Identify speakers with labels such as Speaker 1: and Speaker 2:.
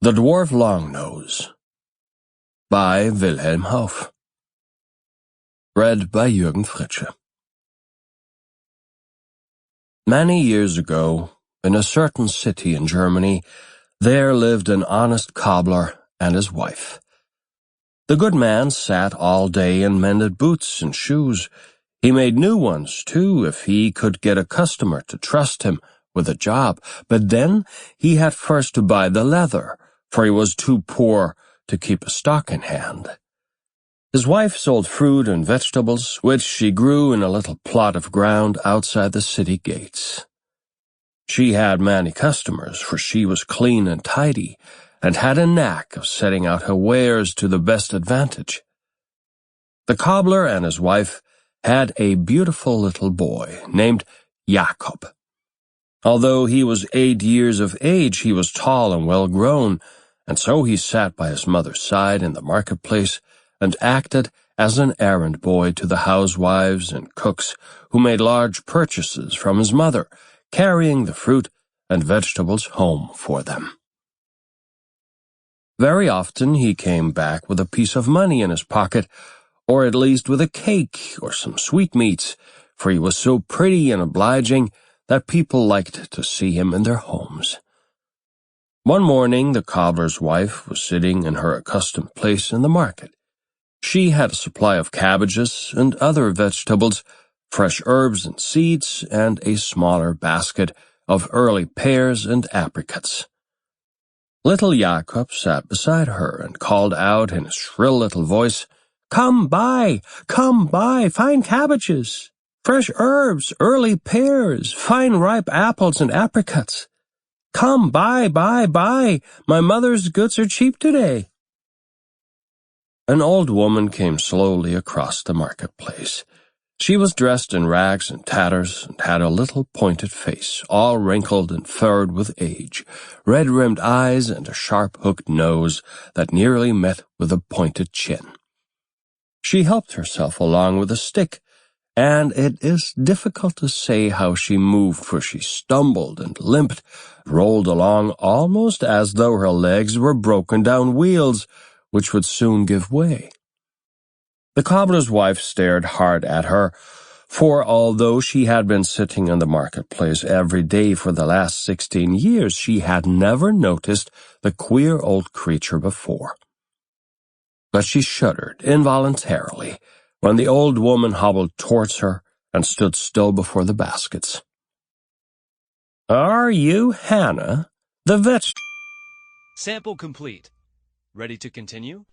Speaker 1: The Dwarf Longnose by Wilhelm Hauff. Read by Jürgen Fritsche. Many years ago, in a certain city in Germany, there lived an honest cobbler and his wife. The good man sat all day and mended boots and shoes. He made new ones, too, if he could get a customer to trust him with a job. But then he had first to buy the leather, for he was too poor to keep a stock in hand. His wife sold fruit and vegetables, which she grew in a little plot of ground outside the city gates. She had many customers, for she was clean and tidy, and had a knack of setting out her wares to the best advantage. The cobbler and his wife had a beautiful little boy named Jakob. Although he was 8 years of age, he was tall and well-grown, and so he sat by his mother's side in the marketplace and acted as an errand boy to the housewives and cooks who made large purchases from his mother, carrying the fruit and vegetables home for them. Very often he came back with a piece of money in his pocket, or at least with a cake or some sweetmeats, for he was so pretty and obliging that people liked to see him in their homes. One morning the cobbler's wife was sitting in her accustomed place in the market. She had a supply of cabbages and other vegetables, fresh herbs and seeds, and a smaller basket of early pears and apricots. Little Jakob sat beside her and called out in a shrill little voice, come buy, fine cabbages, fresh herbs, early pears, fine ripe apples and apricots. Come buy, my mother's goods are cheap today." An old woman came slowly across the marketplace. She was dressed in rags and tatters and had a little pointed face, all wrinkled and furrowed with age, red-rimmed eyes and a sharp-hooked nose that nearly met with a pointed chin. She helped herself along with a stick, and it is difficult to say how she moved, for she stumbled and limped, rolled along almost as though her legs were broken-down wheels, which would soon give way. The cobbler's wife stared hard at her, for although she had been sitting in the marketplace every day for the last 16 years, she had never noticed the queer old creature before. But she shuddered involuntarily when the old woman hobbled towards her and stood still before the baskets. "Are you Hannah, the
Speaker 2: Sample complete. Ready to continue?